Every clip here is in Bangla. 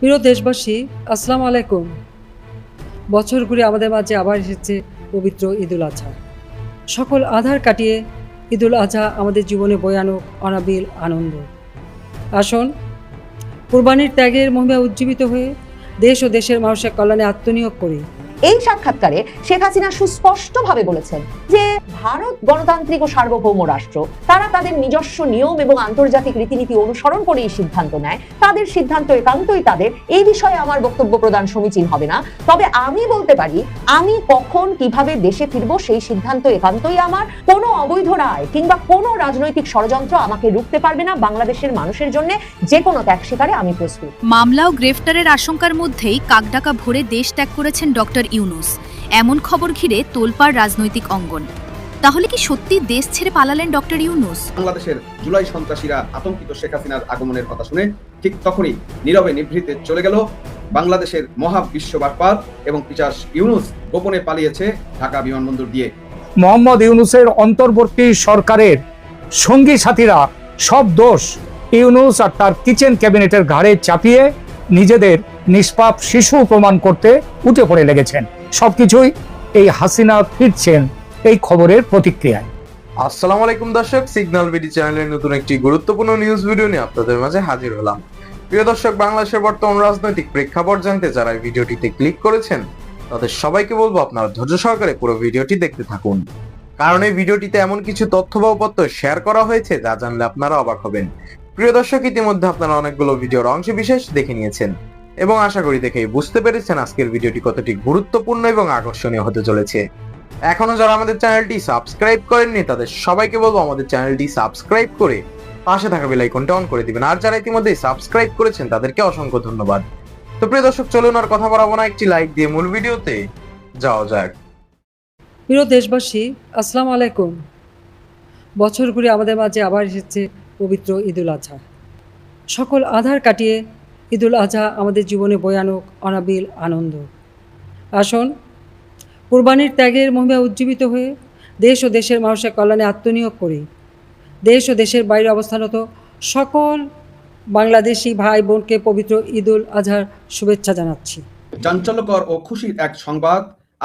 প্রিয় দেশবাসী, আসসালামু আলাইকুম। বছর ঘুরে আমাদের মাঝে আবার এসেছে পবিত্র ঈদুল আজহা। সকল আধার কাটিয়ে ঈদুল আজহা আমাদের জীবনে বয়ে আনুক অনাবিল আনন্দ। আসুন কুরবানির ত্যাগের মহিমা উজ্জীবিত হয়ে দেশ ও দেশের মানুষের কল্যাণে আত্মনিয়োগ করি। এই সাক্ষাৎকারে শেখ হাসিনা সুস্পষ্টভাবে বলেছেন যে ভারত গণতান্ত্রিক ও সার্বভৌম রাষ্ট্র, তারা তাদের নিজস্ব নিয়ম এবং আন্তর্জাতিক রীতিনীতি অনুসরণ করে এই সিদ্ধান্ত নেয়। তাদের সিদ্ধান্ত একান্তই তাদের, এই বিষয়ে আমার বক্তব্য প্রদান সমীচীন হবে না। তবে আমি বলতে পারি, আমি কখন কিভাবে দেশে ফিরবো সেই সিদ্ধান্ত একান্তই আমার। কোনো অবৈধ রায় কিংবা কোনো রাজনৈতিক ষড়যন্ত্র আমাকে রুখতে পারবে না। বাংলাদেশের মানুষের জন্য যে কোনো ত্যাগ স্বীকারে আমি প্রস্তুত। মামলা ও গ্রেফতারের আশঙ্কার মধ্যেই কাকডাকা ভরে দেশ ত্যাগ করেছেন ডক্টর ইউনূস। এমন খবর ঘিরে তোলপাড় রাজনৈতিক অঙ্গন। তাহলে কি সত্যি দেশ ছেড়ে পালালেন ডক্টর ইউনূস? বাংলাদেশের জুলাই সন্ত্রাসীরা আতঙ্কিত শেখ হাসিনার আগমনের কথা শুনে ঠিক তখনই নীরবে নিভৃতে চলে গেল বাংলাদেশের মহা বিশ্ব বাটপার এবং পিশাচ ইউনূস গোপনে পালিয়েছে ঢাকা বিমানবন্দর দিয়ে। মোহাম্মদ ইউনূসের অন্তর্বর্তী সরকারের সঙ্গী সাথীরা সব দোষ ইউনূস আর তার কিচেন ক্যাবিনেটের ঘাড়ে চাপিয়ে নিজেদের নিষ্পাপ শিশু প্রমাণ করতে উঠে পড়ে লেগেছেন। সবকিছুই এই হাসিনা ফিরছেন এই খবরের প্রতিক্রিয়ায়। আসসালামু আলাইকুম দর্শক, সিগন্যাল বিডি চ্যানেলের নতুন একটি গুরুত্বপূর্ণ নিউজ ভিডিও নিয়ে আপনাদের মাঝে হাজির হলাম। প্রিয় দর্শক, বাংলাদেশের বর্তমান রাজনৈতিক প্রেক্ষাপট জানতে যারা এই ভিডিওটিতে ক্লিক করেছেন তাদের সবাইকে বলবো আপনারা ধৈর্য সহকারে পুরো ভিডিওটি দেখতে থাকুন, কারণ এই ভিডিওটিতে এমন কিছু তথ্য বা উপাত্ত শেয়ার করা হয়েছে যা জানলে আপনারা অবাক হবেন। প্রিয় দর্শক, ইতিমধ্যে আপনারা অনেকগুলো ভিডিওর অংশ বিশেষ দেখে নিয়েছেন এবং আশা করি দেখেই বুঝতে পেরেছেন আজকের ভিডিওটি কতটি গুরুত্বপূর্ণ এবং আকর্ষণীয় হতে চলেছে। এখনো যারা আমাদের চ্যানেলটি সাবস্ক্রাইব করেননি তাদের সবাইকে বলবো আমাদের চ্যানেলটি সাবস্ক্রাইব করে পাশে থাকা বেল আইকনটা অন করে দিবেন, আর যারা ইতিমধ্যে সাবস্ক্রাইব করেছেন তাদেরকে অসংখ্য ধন্যবাদ। তো প্রিয় দর্শক, চলুন আর কথা বাড়াবো না, একটি লাইক দিয়ে মূল ভিডিওতে যাওয়া যাক। প্রিয় দেশবাসী, আসসালামু আলাইকুম। বছর ঘুরে আমাদের মাঝে আবার এসেছে পবিত্র ঈদুল আজহা। সকল আধার কাটিয়ে ঈদুল আজহা আমাদের জীবনে বয়ে আনুক অনাবিল আনন্দ। আসুন কুরবানির ত্যাগের মহিমা উজ্জীবিত হয়ে দেশ ও দেশের মানুষের কল্যাণে আত্মনিয়োগ করি। দেশ ও দেশের বাইরে অবস্থানরত সকল বাংলাদেশি ভাই বোনকে পবিত্র ঈদুল আজহার শুভেচ্ছা জানাচ্ছি। চাঞ্চল্যকর ও খুশির এক সংবাদ,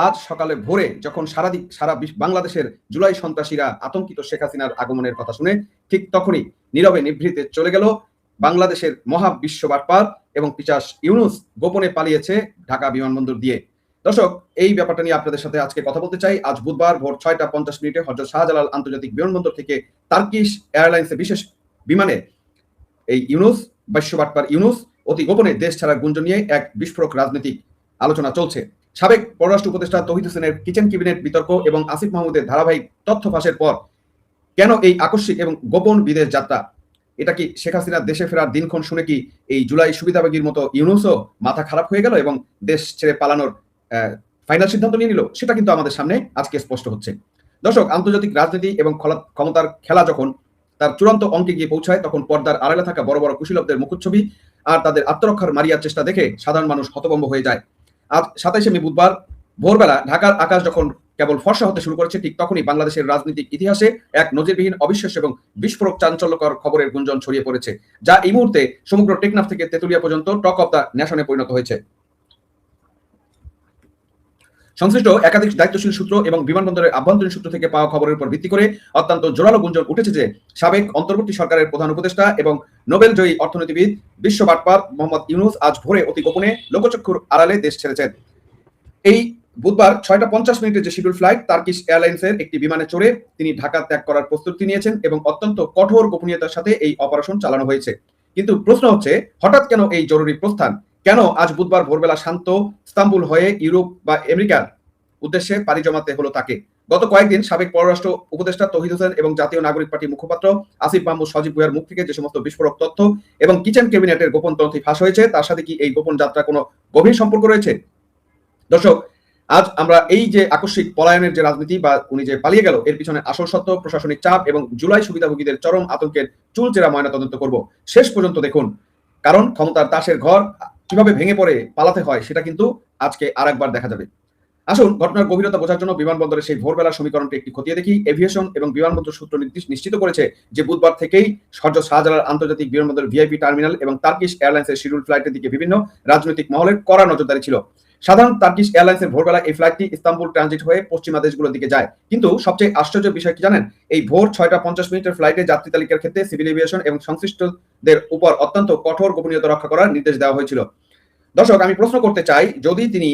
আজ সকালে ভোরে যখন সারা বাংলাদেশের জুলাই সন্ত্রাসীরা আতঙ্কিত শেখ হাসিনার আগমনের কথা শুনে ঠিক তখনই নীরবে নিভৃতে চলে গেল বাংলাদেশের মহা বিশ্ব বাটপার এবং পিশাচ ইউনূস গোপনে পালিয়েছে ঢাকা বিমানবন্দর দিয়ে। দর্শক, এই ব্যাপারটা নিয়ে আপনাদের সাথে আজকে কথা বলতে চাই। আজ বুধবার ভোর 6টা 50 হযরত শাহজালাল আন্তর্জাতিক বিমানবন্দর থেকে টার্কিশ এয়ারলাইন্সের বিশেষ বিমানে এই ইউনূস, বিশ্ব বাটপার ইউনূস অতি গোপনে দেশ ছাড়ার গুঞ্জন নিয়ে এক বিস্ফোরক রাজনৈতিক আলোচনা চলছে। সাবেক পররাষ্ট্র উপদেষ্টা তৌহিদ হোসেনের কিচেন ক্যাবিনেট বিতর্ক এবং আসিফ মাহমুদের ধারাবাহিক তথ্য ফাঁসের পর কেন এই আকস্মিক এবং গোপন বিদেশ যাত্রা? এটা কি শেখ হাসিনার দেশে ফেরার দিনক্ষণ শুনে কি এই জুলাই সুবিধাভোগীর মতো ইউনূসও মাথা খারাপ হয়ে গেল এবং দেশ ছেড়ে পালানোর ফাইনাল সিদ্ধান্ত নিয়ে নিল? সেটা কিন্তু আমাদের সামনে আজকে স্পষ্ট হচ্ছে। দর্শক, আন্তর্জাতিক রাজনীতি এবং ক্ষমতার খেলা যখন তার চূড়ান্ত অঙ্কে গিয়ে পৌঁছায় তখন পর্দার আড়ালে থাকা বড় বড় কুশীলবদের মুখচ্ছবি আর তাদের আত্মরক্ষার মারিয়ার চেষ্টা দেখে সাধারণ মানুষ হতভম্ব হয়ে যায়। আজ 27শে মে বুধবার ভোরবেলা ঢাকার আকাশ যখন কেবল ফর্সা হতে শুরু করেছে ঠিক তখনই বাংলাদেশের রাজনৈতিক ইতিহাসে এক নজিরবিহীন, অবিশ্বাস্য এবং বিস্ফোরক চাঞ্চল্যকর খবরের গুঞ্জন ছড়িয়ে পড়েছে, যা এই মুহূর্তে সমগ্র টেকনাফ থেকে তেতুলিয়া পর্যন্ত টক অফ দ্য নেশনে পরিণত হয়েছে। সংশ্লিষ্ট একাধিক দায়িত্বশীল সূত্র এবং বিমানবন্দরের আভ্যন্তরীণ সূত্র থেকে পাওয়া খবরের উপর ভিত্তি করে অত্যন্ত জোরালো গুঞ্জন উঠেছে যে সাবেক অন্তর্বর্তী সরকারের প্রধান উপদেষ্টা এবং নোবেল জয়ী অর্থনীতিবিদ বিশ্ব বাটপার মোহাম্মদ ইউনূস আজ ভোরে অতি গোপনে লোকচক্ষুর আড়ালে দেশ ছেড়েছেন। এই বুধবার 6টা 50 যে শিডিউল ফ্লাইট টার্কিশ এয়ারলাইন্সের একটি বিমানে চড়ে তিনি ঢাকা ত্যাগ করার প্রস্তুতি নিয়েছেন এবং অত্যন্ত কঠোর গোপনীয়তার সাথে এই অপারেশন চালানো হয়েছে। কিন্তু প্রশ্ন হচ্ছে, হঠাৎ কেন এই জরুরি প্রস্থান? কেন আজ বুধবার ভোরবেলা শান্ত ইস্তাম্বুল হয়ে ইউরোপ বা আমেরিকার উদ্দেশ্যে পাড়ি জমাতে হলো তাকে? গত কয়েকদিন সাবেক পররাষ্ট্র উপদেষ্টা তৌহিদ হোসেন এবং জাতীয় নাগরিক পার্টির মুখপাত্র আসিফ মাহমুদ সজীব ভুঁইয়ার মুখ থেকে যে সমস্ত বিস্ফোরক তথ্য এবং কিচেন ক্যাবিনেটের গোপন তথ্য ফাঁস হয়েছে তার সাথে কি এই গোপন যাত্রা কোনো গভীর সম্পর্ক রয়েছে? দর্শক, আজ আমরা এই যে আকস্মিক পলায়নের যে রাজনীতি বা উনি যে পালিয়ে গেল এর পিছনে আসল সত্য, প্রশাসনিক চাপ এবং জুলাই সুবিধাভোগীদের চরম আতঙ্কের চুলচেরা ময়না তদন্ত করব। শেষ পর্যন্ত দেখুন, কারণ ক্ষমতার তাসের ঘর কিভাবে ভেঙে পড়ে পালাতে হয় সেটা কিন্তু আজকে আরেকবার দেখা যাবে। আসুন ঘটনার গভীরতা বোঝার জন্য বিমানবন্দরের সেই ভোরবেলার সমীকরণটি একটি খতিয়ে দেখি। এভিয়েশন এবং বিমানবন্দর সূত্র নিশ্চিত করেছে যে বুধবার থেকেই শাহজালাল আন্তর্জাতিক বিমানবন্দর ভিআইপি টার্মিনাল এবং টার্কিশ এয়ারলাইন্সের শিডিউল ফ্লাইটের দিকে বিভিন্ন রাজনৈতিক মহলের কড়া নজরদারি ছিল। সাধারণ টার্কিশ এয়ারলাইন্সের ভোরবেলা এই ফ্লাইটটি ইস্তাম্বুল ট্রানজিট হয়ে পশ্চিমা দেশগুলোর দিকে যায়। কিন্তু সবচেয়ে আশ্চর্যের বিষয় কি জানেন? এই ভোর 6:50 ফ্লাইটে যাত্রী তালিকার ক্ষেত্রে সিভিল এভিয়েশন এবং সংশ্লিষ্টদের উপর অত্যন্ত কঠোর গোপনীয়তা রক্ষা করার নির্দেশ দেওয়া হয়েছিল। দর্শক, আমি প্রশ্ন করতে চাই, যদি তিনি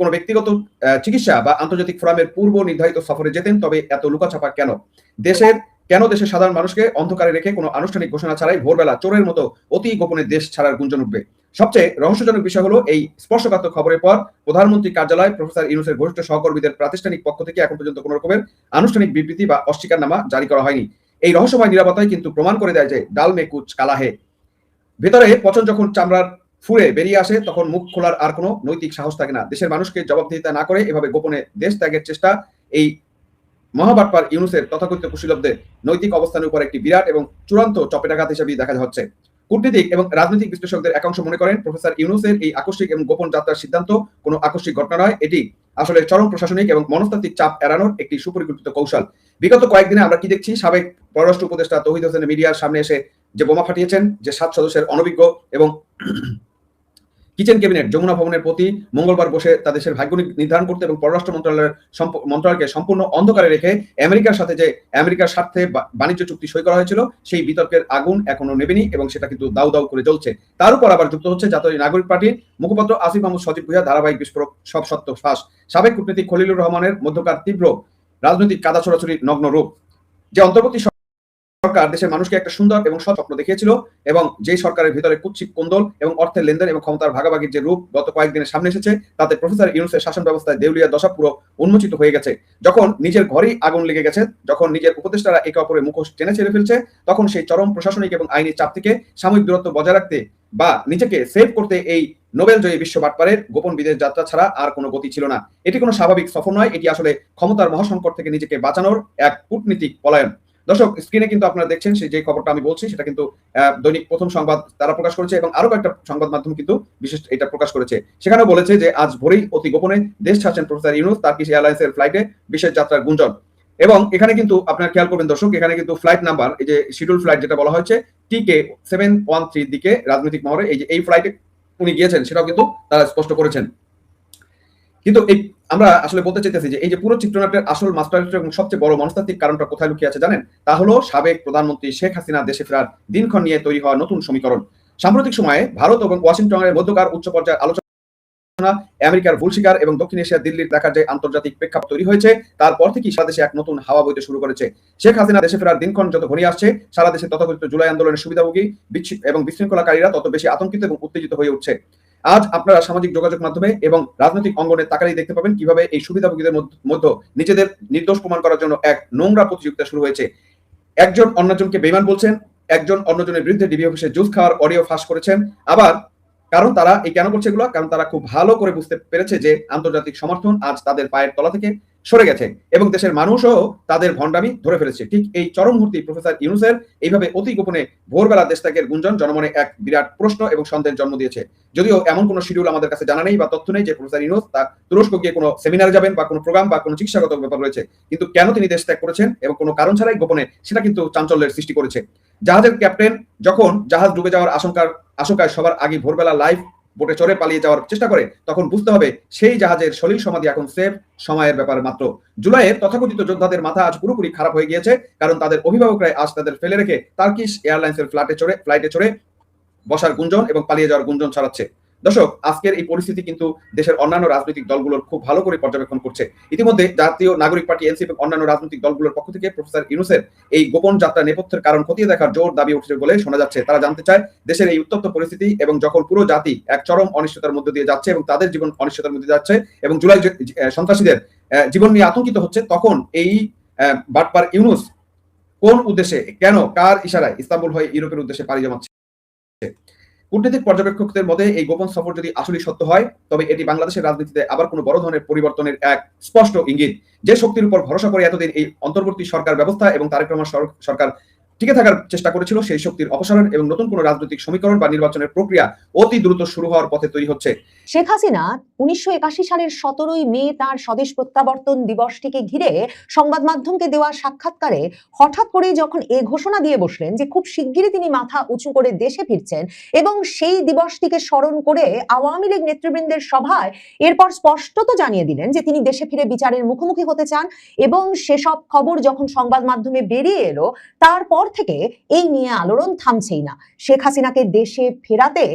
কোনো ব্যক্তিগত চিকিৎসা বা আন্তর্জাতিক ফোরামের পূর্ব নির্ধারিত সফরে যেতেন, তবে এত লুকাছাপা কেন? দেশের সাধারণ মানুষকে অন্ধকারে রেখে কোনো আনুষ্ঠানিক ঘোষণা ছাড়াই ভোরবেলা চোরের মতো অতি গোপনে দেশ ছাড়ার গুঞ্জন উঠবে? সবচেয়ে রহস্যজনক বিষয় হলো, এই স্পর্শকাতর খবরের পর প্রধানমন্ত্রী কার্যালয় প্রফেসর ইউনূসের ঘনিষ্ঠ সহকর্মীদের প্রাতিষ্ঠানিক পক্ষ থেকে এখন পর্যন্ত কোনো রকমের আনুষ্ঠানিক বিবৃতি বা অস্বীকারনামা জারি করা হয়নি। এই রহস্যময় নিরাপত্তাই কিন্তু প্রমাণ করে দেয় যে ডাল মে কুচ কালা হে। ভেতরে পচন যখন চামড়ার ফুরে বেরিয়ে আসে, তখন মুখ খোলার আর কোনো নৈতিক সাহস থাকে না। দেশের মানুষকে জবাবদিহিতা না করে এভাবে গোপনে দেশ ত্যাগের চেষ্টা এই মহাবাটপার ইউনূসের তথাকথিত কুশীলবদের নৈতিক অবস্থানের উপর একটি বিরাট এবং চূড়ান্ত চপেটাঘাত হিসেবে দেখা হচ্ছে। কূটনীতিক এবং রাজনৈতিক বিশ্লেষকদের একাংশ মনে করেন, প্রফেসর ইউনূসের এই আকস্মিক এবং গোপন যাত্রার সিদ্ধান্ত কোনো আকস্মিক ঘটনা নয়, এটি আসলে চরম প্রশাসনিক এবং মনস্তাত্ত্বিক চাপ এড়ানোর একটি সুপরিকল্পিত কৌশল। বিগত কয়েকদিনে আমরা কি দেখছি? সাবেক পররাষ্ট্র উপদেষ্টা তৌহিদ হোসেন মিডিয়ার সামনে এসে যে বোমা ফাটিয়েছেন, যে 7 সদস্যের অনভিজ্ঞ এবং কিচেন ক্যাবিনেট যমুনা ভবনের প্রতি মঙ্গলবার বসে তাদের দেশের ভাগ্য নির্ধারণ করতে এবং পররাষ্ট্র মন্ত্রণালয়কে সম্পূর্ণ অন্ধকারে রেখে আমেরিকার সাথে যে আমেরিকার স্বার্থে বাণিজ্য চুক্তি সই করা হয়েছিল, সেই বিতর্কের আগুন এখনো নেবেনি এবং সেটা কিন্তু দাউ দাউ করে জ্বলছে। তার উপর আবার যুক্ত হচ্ছে জাতীয় নাগরিক পার্টির মুখপাত্র আসিফ মাহমুদ সজীব ভুঁইয়া ধারাবাহিক বিস্ফোরক সব সত্য ফাঁস। সাবেক কূটনীতিক খলিলুর রহমানের মধ্যকার তীব্র রাজনৈতিক কাদা ছোড়াছুড়ির নগ্ন রূপ। যে অন্তর্বর্তী সরকার দেশের মানুষকে একটা সুন্দর এবং সৎ স্বপ্ন দেখিয়েছিল, এবং যে সরকারের ভিতরে কুৎসিত কোন্দল এবং অর্থের লেনদেন এবং ক্ষমতার ভাগাভাগির যে রূপ গত কয়েকদিনের সামনে এসেছে, তাতে প্রফেসর ইউনূসের শাসন ব্যবস্থায় দেউলিয়া দশা পুরো উন্মোচিত হয়ে গেছে। যখন নিজের ঘরেই আগুন লেগে গেছে, যখন নিজের উপদেষ্টারা একে অপরের মুখোশ টেনে ছেড়ে ফেলছে, তখন সেই চরম প্রশাসনিক এবং আইনি চাপ থেকে সাময়িক দূরত্ব বজায় রাখতে বা নিজেকে সেভ করতে এই নোবেল জয়ী বিশ্ব বাটপারের গোপন বিদেশ যাত্রা ছাড়া আর কোনো গতি ছিল না। এটি কোনো স্বাভাবিক সফর নয়, এটি আসলে ক্ষমতার মহাসংকট থেকে নিজেকে বাঁচানোর এক কূটনীতিক পলায়ন। দর্শক, স্ক্রিনে কিন্তু আপনারা দেখছেন যে খবরটা আমি বলছি, সেটা কিন্তু দৈনিক প্রথম সংবাদ তারা প্রকাশ করেছে এবং আরো কয়েকটা সংবাদ মাধ্যম কিন্তু বিশেষ এটা প্রকাশ করেছে। সেখানে বলেছে যে আজ ভোরেই অতি গোপনে দেশ ছাড়ছেন প্রফেসর ইউনূস, টার্কিশ এয়ারলাইন্সের ফ্লাইটে বিশেষ যাত্রার গুঞ্জন। এবং এখানে কিন্তু আপনারা খেয়াল করবেন দর্শক, এখানে কিন্তু ফ্লাইট নাম্বার, এই যে শিডিউল ফ্লাইট যেটা বলা হয়েছে TK 713 দিকে রাজনৈতিক মহলে এই ফ্লাইটে উনি গিয়েছেন, সেটাও কিন্তু তারা স্পষ্ট করেছেন। কিন্তু এই আমরা আসলে বলতে চাইতেছি যে এই যে পুরো চিত্রনাট্যের আসল মাস্টার এবং সবচেয়ে বড় মনস্তাত্ত্বিক কারণটা কোথায় লুকিয়ে আছে জানেন? তা হলো সাবেক প্রধানমন্ত্রী শেখ হাসিনা দেশে ফেরার দিনক্ষণ নিয়ে তৈরি হওয়া নতুন সমীকরণ। সাম্প্রতিক সময়ে ভারত এবং ওয়াশিংটনের মধ্যকার উচ্চ পর্যায়ের আলোচনা, আমেরিকার ভুল স্বীকার এবং দক্ষিণ এশিয়া দিল্লির দেখার যে আন্তর্জাতিক প্রেক্ষাপট তৈরি হয়েছে, তারপর থেকেই সারা দেশে এক নতুন হাওয়া বইতে শুরু করেছে। শেখ হাসিনা দেশে ফেরার দিনক্ষণ যত ঘনিয়ে আসছে, সারা দেশে তথাকথিত জুলাই আন্দোলনের সুবিধাভোগী এবং বিশৃঙ্খলাকারীরা তত বেশি আতঙ্কিত এবং উত্তেজিত হয়ে উঠছে। আজ আপনারা সামাজিক যোগাযোগ মাধ্যমে এবং রাজনৈতিক অঙ্গনে তাকালেই দেখতে পাবেন কিভাবে এই সুবিধাভোগীদের মধ্যে নিজেদের নির্দোষ প্রমাণ করার জন্য এক নোংরা প্রতিযোগিতা শুরু হয়েছে। একজন অন্যজনকে বেঈমান বলছেন, একজন অন্যজনের বিরুদ্ধে ডিবি অফিসে জুস খাওয়ার অডিও ফাঁস করেছেন। আবার কারণ তারা এই কেন করছে এগুলো? কারণ তারা খুব ভালো করে বুঝতে পেরেছে যে আন্তর্জাতিক সমর্থন আজ তাদের পায়ের তলা থেকে সরে গেছে এবং দেশের মানুষও তাদের ভণ্ডামি ধরে ফেলেছে। ঠিক এই চরম মুহূর্তে প্রফেসর ইউনূসের এইভাবে অতি গোপনে ভোরবেলা দেশ ত্যাগের গুঞ্জন জনমনে এক বিরাট প্রশ্ন এবং সন্দেহের জন্ম দিয়েছে। যদিও এমন কোনো শিডিউল আমাদের কাছে জানা নেই বা তথ্য নেই যে প্রফেসর ইউনূস তার তুরস্ক গিয়ে কোনো সেমিনারে যাবেন বা কোনো প্রোগ্রাম বা কোনো চিকিৎসাগত ব্যাপার রয়েছে, কিন্তু কেন তিনি দেশ ত্যাগ করেছেন এবং কোনো কারণ ছাড়াই গোপনে, সেটা কিন্তু চাঞ্চল্যের সৃষ্টি করেছে। জাহাজের ক্যাপ্টেন যখন জাহাজ ডুবে যাওয়ার আশঙ্কায় সবার আগে ভোরবেলা লাইভ বোটে চড়ে পালিয়ে যাওয়ার চেষ্টা করে, তখন বুঝতে হবে সেই জাহাজের সলিল সমাধি এখন সেফ সময়ের ব্যাপার মাত্র। জুলাইয়ের তথাকথিত যোদ্ধাদের মাথা আজ পুরোপুরি খারাপ হয়ে গিয়েছে, কারণ তাদের অভিভাবকরাই আজ তাদের ফেলে রেখে টার্কিশ এয়ারলাইন্সের ফ্লাইটে চড়ে বসার গুঞ্জন এবং পালিয়ে যাওয়ার গুঞ্জন ছড়াচ্ছে। দর্শক, আজকের এই পরিস্থিতি কিন্তু দেশের অন্যান্য রাজনৈতিক দলগুলোর খুব ভালো করে পর্যবেক্ষণ করছে। ইতিমধ্যে জাতীয় নাগরিক পার্টি এনসিপি এবং অন্যান্য রাজনৈতিক দলগুলোর পক্ষ থেকে প্রফেসর ইউনূসের এই গোপন যাত্রা নেপথ্যের কারণ খতিয়ে দেখার জোর দাবি উঠছে বলে শোনা যাচ্ছে। তারা জানতে চায় দেশের এই উত্তপ্ত পরিস্থিতি এবং যখন পুরো জাতি এক চরম অনিশ্চয়তার মধ্যে দিয়ে যাচ্ছে এবং তাদের জীবন অনিশ্চয়তার মধ্যে যাচ্ছে এবং জুলাই সন্ত্রাসীদের জীবন নিয়ে আতঙ্কিত হচ্ছে, তখন এই বাটপার ইউনূস কোন উদ্দেশ্যে, কেন, কার ইশারায় ইস্তাম্বুল হয়ে ইউরোপের উদ্দেশ্যে পাড়ি জমাচ্ছে? কূটনৈতিক পর্যবেক্ষকদের মতে এই গোপন সফর যদি আসলেই সত্য হয়, তবে এটি বাংলাদেশের রাজনীতিতে আবার কোনো বড় ধরনের পরিবর্তনের এক স্পষ্ট ইঙ্গিত। যে শক্তির উপর ভরসা করে এতদিন এই অন্তর্বর্তী সরকার ব্যবস্থা এবং তারেক রহমান সরকার টিকে থাকার চেষ্টা করেছিল, সেই শক্তির অপসারণ এবং নতুন কোনো রাজনৈতিক সমীকরণ বা নির্বাচনের প্রক্রিয়া অতি দ্রুত শুরু হওয়ার পথে তৈরি হচ্ছে। শেখ হাসিনা 1981 সালের 17ই মে তার স্বদেশ প্রত্যাবর্তন দিবসটিকে ঘিরে সংবাদ মাধ্যমকে দেওয়া সাক্ষাৎকারে হঠাৎ করেই যখন এ ঘোষণা দিয়ে বসলেন যে খুব শিগগিরই তিনি মাথা উঁচু করে দেশে ফিরছেন এবং সেই দিবসটিকে স্মরণ করে আওয়ামী লীগ নেতৃবৃন্দের সভায় এরপর স্পষ্টত জানিয়ে দিলেন যে তিনি দেশে ফিরে বিচারের মুখোমুখি হতে চান, এবং সেসব খবর যখন সংবাদ মাধ্যমে বেরিয়ে এলো তারপর থেকে এই নিয়ে আলোড়ন থামছেই না। শেখ হাসিনাকে দেশে ফেরাতে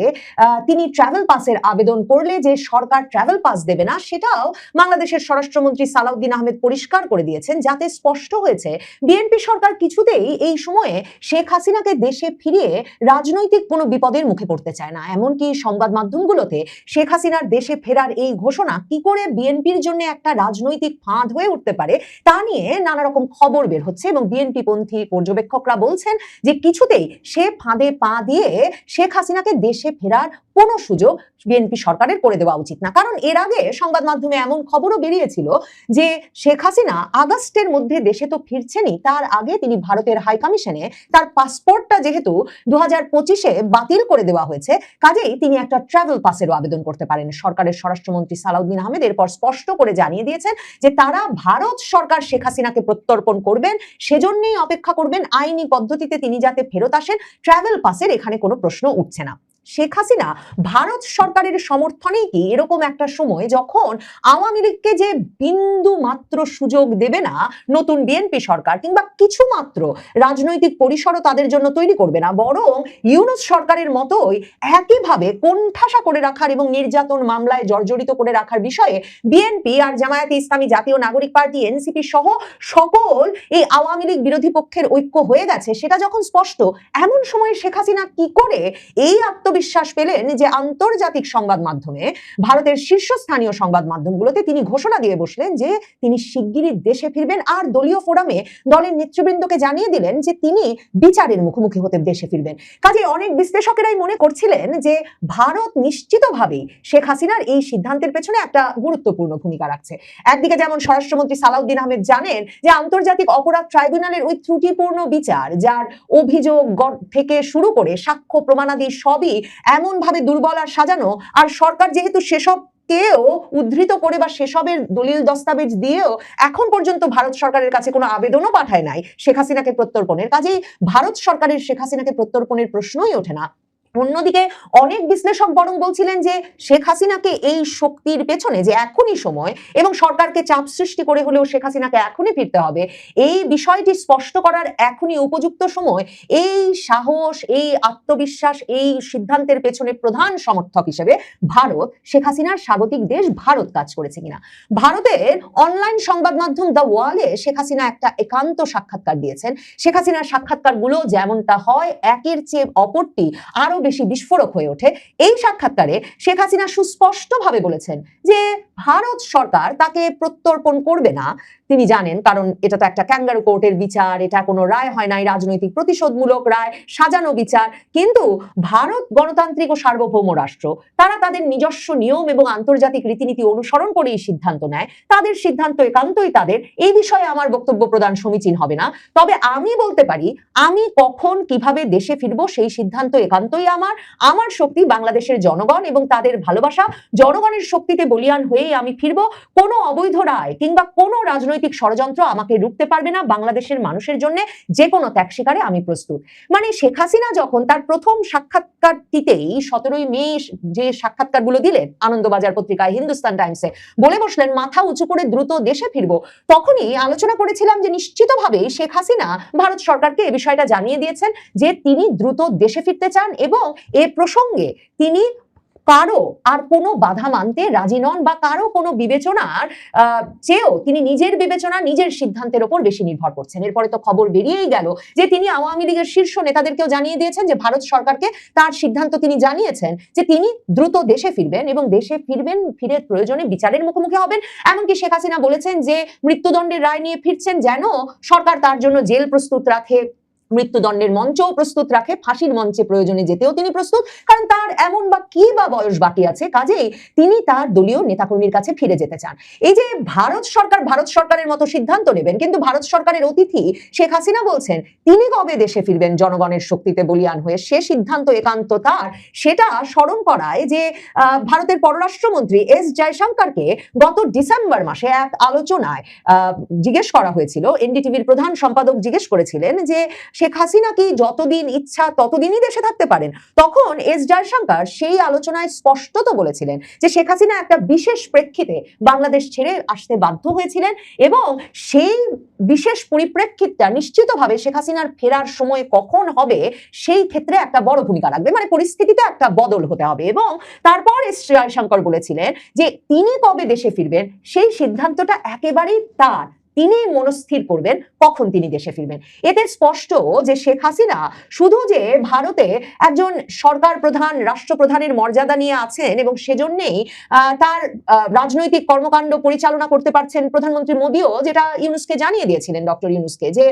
তিনি ট্রাভেল পাসের আবেদন করলে যে সরকার ট্রাভেল পাস দেবে না সেটাও বাংলাদেশের স্বরাষ্ট্রমন্ত্রী সালাউদ্দিন আহমেদ পরিষ্কার করে দিয়েছেন, যাতে স্পষ্ট হয়েছে বিএনপি সরকার কিছুতেই এই সময়ে শেখ হাসিনাকে দেশে ফিরিয়ে রাজনৈতিক কোনো বিপদের মুখে পড়তে চায় না। এমনকি সংবাদ মাধ্যমগুলোতে শেখ হাসিনার দেশে ফেরার এই ঘোষণা কি করে বিএনপির জন্য একটা রাজনৈতিক ফাঁদ হয়ে উঠতে পারে তা নিয়ে নানা রকম খবর বের হচ্ছে, এবং বিএনপি পন্থী পর্যবেক্ষকরা বলছেন যে কিছুতেই সে ফাঁদে পা দিয়ে শেখ হাসিনাকে দেশে ফেরার কোনো সুযোগ বিএনপি সরকারের করে দেওয়া উচিত না। কারণ এর আগে সংবাদ মাধ্যমে এমন খবরও বেরিয়েছিল যে শেখ হাসিনা আগস্টের মধ্যে দেশে তো ফিরছেনই, তার আগে তিনি ভারতের হাই কমিশনে তার পাসপোর্টটা যেহেতু 2025-এ বাতিল করে দেওয়া হয়েছে, কাজেই তিনি একটা ট্রাভেল পাসেরও আবেদন করতে পারেন। সরকারের স্বরাষ্ট্রমন্ত্রী সালাউদ্দিন আহমেদ এরপর স্পষ্ট করে জানিয়ে দিয়েছেন যে তারা ভারত সরকার শেখ হাসিনাকে প্রত্যর্পণ করবেন, সেজন্যই অপেক্ষা করবেন আইনি পদ্ধতিতে তিনি যাতে ফেরত আসেন। ট্রাভেল পাসের এখানে কোনো প্রশ্ন উঠছে না। শেখ হাসিনা ভারত সরকারের সমর্থনেই কি এরকম একটা সময় যখন আওয়ামী লীগকে যে বিন্দু মাত্র সুযোগ দেবে না নতুন বিএনপি সরকার, কিংবা কিছু মাত্র রাজনৈতিক পরিসরও তাদের জন্য তৈরি করবে না, বরং ইউনূস সরকারের মতোই একইভাবে কোণঠাসা করে রাখার এবং নির্যাতন মামলায় জর্জরিত করে রাখার বিষয়ে বিএনপি আর জামায়াতে ইসলামী জাতীয় নাগরিক পার্টি এনসিপি সহ সকল এই আওয়ামী লীগ বিরোধী পক্ষের ঐক্য হয়ে গেছে, সেটা যখন স্পষ্ট, এমন সময় শেখ হাসিনা কি করে এই বিশ্বাস পেলেন যে আন্তর্জাতিক সংবাদ মাধ্যমে, ভারতের শীর্ষস্থানীয় সংবাদ মাধ্যমগুলোতে তিনি ঘোষণা দিয়ে বসলেন যে তিনি শিগগিরই দেশে ফিরবেন, আর দলীয় ফোরামে দলের নেতৃবৃন্দকে জানিয়ে দিলেন যে তিনি বিচারের মুখোমুখি হতে দেশে ফিরবেন। কাজে অনেক বিশ্লেষকেরাই মনে করছিলেন যে ভারত নিশ্চিতভাবেই শেখ হাসিনার এই সিদ্ধান্তের পেছনে একটা গুরুত্বপূর্ণ ভূমিকা রাখছে। একদিকে যেমন স্বরাষ্ট্রমন্ত্রী সালাউদ্দিন আহমেদ জানেন যে আন্তর্জাতিক অপরাধ ট্রাইব্যুনালের ওই ত্রুটিপূর্ণ বিচার, যার অভিযোগ থেকে শুরু করে সাক্ষ্য প্রমাণাদি সবই এমন ভাবে দুর্বল আর সাজানো, আর সরকার যেহেতু সেসব কেউ উদ্ধৃত করে বা সেসবের দলিল দস্তাবেজ দিয়েও এখন পর্যন্ত ভারত সরকারের কাছে কোনো আবেদনও পাঠায় নাই শেখ হাসিনাকে প্রত্যর্পণের, কাজেই ভারত সরকারের শেখ হাসিনাকে প্রত্যর্পণের প্রশ্নই ওঠে না। অন্যদিকে অনেক বিশ্লেষক বরং বলছিলেন যে শেখ হাসিনাকে এই শক্তির পেছনে যে এখনই সময় এবং সরকারকে চাপ সৃষ্টি করে হলেও শেখ হাসিনাকে এখনই ফিরতে হবে, এই বিষয়টি স্পষ্ট করার এখনই উপযুক্ত সময়। এই সাহস, এই আত্মবিশ্বাস, এই সিদ্ধান্তের পেছনে প্রধান সমর্থক হিসেবে ভারত, শেখ হাসিনার স্বাগতিক দেশ ভারত কাজ করেছে কিনা। ভারতের অনলাইন সংবাদ মাধ্যম দ্য ওয়ালে শেখ হাসিনা একটা একান্ত সাক্ষাৎকার দিয়েছেন। শেখ হাসিনার সাক্ষাৎকারগুলো যেমনটা হয় একের চেয়ে অপরটি আরো বেশি বিস্ফোরক হয়ে ওঠে। এই সাক্ষাৎকারে শেখ হাসিনা সুস্পষ্টভাবে বলেছেন যে ভারত সরকার তাকে প্রত্যর্পণ করবে না। তিনি জানেন, কারণ এটা তো একটা ক্যাঙ্গারু কোর্টের বিচার, এটা কোনো রায় হয় নাই, রাজনৈতিক প্রতিশোধমূলক রায়, সাজানো বিচার। কিন্তু ভারত গণতান্ত্রিক ও সার্বভৌম রাষ্ট্র, তারা তাদের নিজস্ব নিয়ম এবং আন্তর্জাতিক রীতিনীতি অনুসরণ করে এই সিদ্ধান্ত নেয়। তাদের সিদ্ধান্ত একান্তই তাদের, এই বিষয়ে আমার বক্তব্য প্রদান সমীচীন হবে না। তবে আমি বলতে পারি, আমি কখন কিভাবে দেশে ফিরবো সেই সিদ্ধান্ত একান্তই আমার শক্তি বাংলাদেশের জনগণ এবং তাদের ভালোবাসা, জনগণের শক্তিতে বলিয়ান হয়েই আমি ফিরবো। কোনো অবৈধ রায় কিংবা কোনো রাজনৈতিক ষড়যন্ত্র আমাকে রুখতে পারবে না। বাংলাদেশের মানুষের জন্য যে কোনো ত্যাগ স্বীকারে আমি প্রস্তুত। মানে শেখ হাসিনা যখন তার প্রথম সাক্ষাৎকারটিতেই 17ই মে যে সাক্ষাৎকারগুলো দিলেন আনন্দবাজার পত্রিকায়, হিন্দুস্তান টাইমসে, বলে বসলেন মাথা উঁচু করে দ্রুত দেশে ফিরবো, তখনই আলোচনা করেছিলাম যে নিশ্চিতভাবেই শেখ হাসিনা ভারত সরকারকে এই বিষয়টা জানিয়ে দিয়েছেন যে তিনি দ্রুত দেশে ফিরতে চান এবং এ প্রসঙ্গে তিনি কারো আর কোনো বাধা মানতে রাজি নন, বা কারো কোনো বিবেচনার চেয়েও তিনি নিজের বিবেচনা, নিজের সিদ্ধান্তের উপর বেশি নির্ভর করছেন। এরপরে তো খবর বেরিয়েই গেল যে তিনি আওয়ামী লীগের শীর্ষ নেতাদেরকেও জানিয়ে দিয়েছেন যে ভারত সরকারকে তার সিদ্ধান্ত তিনি জানিয়েছেন যে তিনি দ্রুত দেশে ফিরবেন এবং দেশে ফিরবেন, ফিরে প্রয়োজনে বিচারের মুখোমুখি হবেন। এমনকি শেখ হাসিনা বলেছেন যে মৃত্যুদণ্ডের রায় নিয়ে ফিরছেন যেন সরকার তার জন্য জেল প্রস্তুত রাখে, মৃত্যুদণ্ডের মঞ্চও প্রস্তুত রাখে, ফাঁসির মঞ্চে প্রয়োজনে যেতেও তিনি প্রস্তুত, কারণ তার এমন বা কি বা বয়স বাকি আছে, কাজেই তিনি তার দলীয় নেতাকর্মীর কাছে ফিরে যেতে চান। এই যে ভারত সরকারের মতো সিদ্ধান্ত নেবেন, কিন্তু ভারত সরকারের অতিথি শেখ হাসিনা বলছেন তিনি কবে দেশে ফিরবেন জনগণের শক্তিতে বলিয়ান হয়ে, সে সিদ্ধান্ত একান্ত তার, সেটা স্মরণ করায় যে ভারতের পররাষ্ট্রমন্ত্রী এস জয়শঙ্করকে গত ডিসেম্বর মাসে এক আলোচনায় জিজ্ঞেস করা হয়েছিল, এনডিটিভির প্রধান সম্পাদক জিজ্ঞেস করেছিলেন যে শেখ হাসিনা কি যতদিন ইচ্ছা ততদিনই দেশে থাকতে পারেন। তখন এস জয়শঙ্কর সেই আলোচনায় স্পষ্টত বলেছিলেন যে শেখ হাসিনা একটা বিশেষ প্রেক্ষিতে বাংলাদেশ ছেড়ে আসতে বাধ্য হয়েছিলেন এবং সেই বিশেষ পরিপ্রেক্ষিতটা নিশ্চিতভাবে শেখ হাসিনার ফেরার সময় কখন হবে সেই ক্ষেত্রে একটা বড় ভূমিকা রাখবে, মানে পরিস্থিতিতে একটা বদল হতে হবে। এবং তারপর এস জয়শঙ্কর বলেছিলেন যে তিনি কবে দেশে ফিরবেন সেই সিদ্ধান্তটা একেবারেই তার, তিনি মনস্থির করবেন কখন তিনি দেশে ফিরবেন। এতে স্পষ্ট যে শেখ হাসিনা শুধু যে ভারতে একজন সরকার প্রধান, রাষ্ট্রপ্রধানের মর্যাদা নিয়ে আছেন এবং সেজন্যই তার রাজনৈতিক কর্মকাণ্ড পরিচালনা করতে পারছেন প্রধানমন্ত্রী মোদীও, যেটা ইউনূসকে জানিয়ে দিয়েছিলেন, ডক্টর ইউনূসকে, যে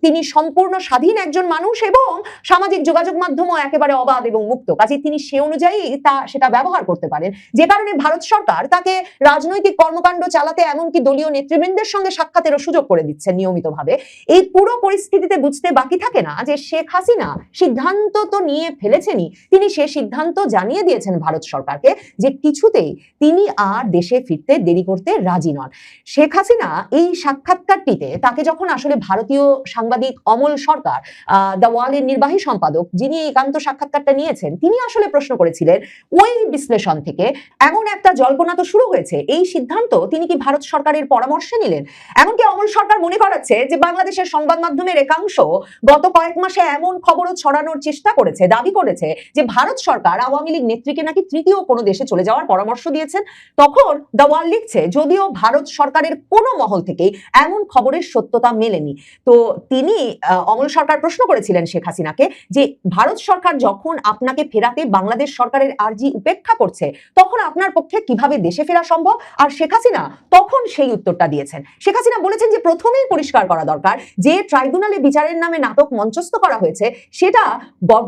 তিনি সম্পূর্ণ স্বাধীন একজন মানুষ এবং সামাজিক যোগাযোগ মাধ্যমও একেবারে অবাধ এবং মুক্ত, কাজে তিনি সে অনুযায়ী সেটা ব্যবহার করতে পারেন, যে কারণে ভারত সরকার তাকে রাজনৈতিক কর্মকাণ্ড চালাতে এমনকি দলীয় নেতৃবৃন্দের সঙ্গে সাক্ষাতেরও সুযোগ করে দিচ্ছেন নিয়মিতভাবে। এই পুরো পরিস্থিতিতে বুঝতে বাকি থাকে না যে শেখ হাসিনা সিদ্ধান্ত তো নিয়ে ফেলেছেনই, তিনি সে সিদ্ধান্ত জানিয়ে দিয়েছেন ভারত সরকারকে যে কিছুতেই তিনি আর দেশে ফিরতে দেরি করতে রাজি নন। শেখ হাসিনা এই সাক্ষাৎকারটিতে তাকে যখন আসলে ভারতীয় সাংবাদিক অমল সরকার, দ্য ওয়ালের নির্বাহী সম্পাদক, যিনি একান্ত সাক্ষাৎকারটা নিয়েছেন, তিনি আসলে প্রশ্ন করেছিলেন ওই বিশ্লেষণ থেকে এমন একটা জল্পনা তো শুরু হয়েছে, এই সিদ্ধান্ত তিনি কি ভারত সরকারের পরামর্শে নিলেন? এমনকি অমল সরকার মনে করাচ্ছে যে বাংলাদেশের সংবাদ মাধ্যমের একাংশ গত কয়েক মাসে এমন খবরও ছড়ানোর চেষ্টা করেছে, দাবি করেছে যে ভারত সরকার আওয়ামী লীগ নেত্রীকে নাকি তৃতীয় কোনো দেশে চলে যাওয়ার পরামর্শ দিয়েছেন। তখন দ্য ওয়াল লিখছে যদিও ভারত সরকারের কোনো মহল থেকেই এমন খবরের সত্যতা মেলেনি। তো তিনি অমল সরকার প্রশ্ন করেছিলেন শেখ হাসিনাকে যে ভারত সরকার যখন আপনাকে ফেরাতে বাংলাদেশ সরকারের আর্জি উপেক্ষা করছে তখন আপনার পক্ষে কিভাবে দেশে ফেরা সম্ভব? আর শেখ হাসিনা তখন সেই উত্তরটা দিয়েছেন। শেখ হাসিনা বলেছেন যে প্রথমেই পরিষ্কার করা দরকার যে ট্রাইব্যুনালে বিচারের নামে নাটক মঞ্চস্থ করা হয়েছে সেটা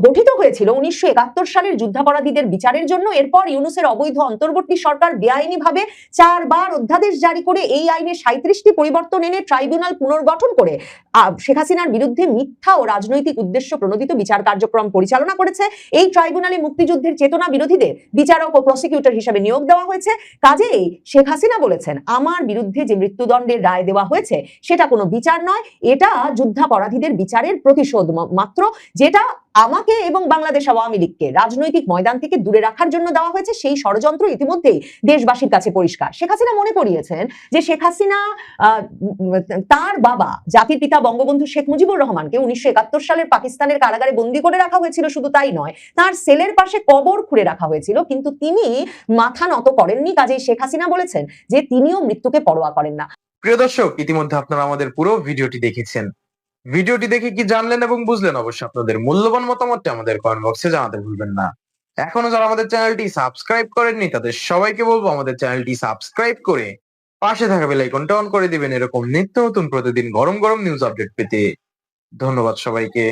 গঠিত হয়েছিল 1971 সালের যুদ্ধাপরাধীদের বিচারের জন্য। এরপর ইউনূসের অবৈধ অন্তর্বর্তী সরকার বেআইনিভাবে 4 বার অধ্যাদেশ জারি করে এই আইনে 37টি পরিবর্তন এনে ট্রাইব্যুনাল পুনর্গঠন করে শেখ হাসিনার বিরুদ্ধে মিথ্যা ও রাজনৈতিক উদ্দেশ্য প্রণোদিত বিচার কার্যক্রম পরিচালনা করেছে। এই ট্রাইব্যুনালে মুক্তিযুদ্ধের চেতনা বিরোধীদের বিচারক ও প্রসিকিউটর হিসেবে নিয়োগ দেওয়া হয়েছে। কাজেই শেখ হাসিনা বলেছেন আমার বিরুদ্ধে যে মৃত্যুদণ্ডের রায় দেওয়া হয়েছে সেটা কোনো বিচার নয়, এটা যুদ্ধাপরাধীদের বিচারের প্রতিশোধ মাত্র, যেটা আমাকে এবং বাংলাদেশ আওয়ামী লীগকে রাজনৈতিক ময়দান থেকে দূরে রাখার জন্য দেওয়া হয়েছে। সেই ষড়যন্ত্র ইতিমধ্যেই দেশবাসীর কাছে পরিষ্কার। শেখ হাসিনা মনে করিয়েছেন যে শেখ হাসিনা তার বাবা জাতির পিতা বঙ্গবন্ধু শেখ মুজিবুর রহমানকে 1971 সালের পাকিস্তানের কারাগারে বন্দী করে রাখা হয়েছিল, শুধু তাই নয় তার সেলের পাশে কবর খুঁড়ে রাখা হয়েছিল, কিন্তু তিনি মাথা নত করেননি। কাজেই শেখ হাসিনা বলেছেন যে তিনিও মৃত্যুকে পরোয়া করেন না। প্রিয় দর্শক, ইতিমধ্যে আপনারা আমাদের পুরো ভিডিওটি দেখেছেন। ভিডিওটি দেখে কি জানলেন এবং বুঝলেন অবশ্যই আপনাদের মূল্যবান মতামতটি আমাদের কমেন্ট বক্সে জানাতে ভুলবেন না। এখনো যারা আমাদের চ্যানেলটি সাবস্ক্রাইব করেননি তাদের সবাইকে বলবো আমাদের চ্যানেলটি সাবস্ক্রাইব করে পাশে থাকা বেল আইকনটা অন করে দিবেন এরকম নিত্য নতুন প্রতিদিন গরম গরম নিউজ আপডেট পেতে। ধন্যবাদ সবাইকে।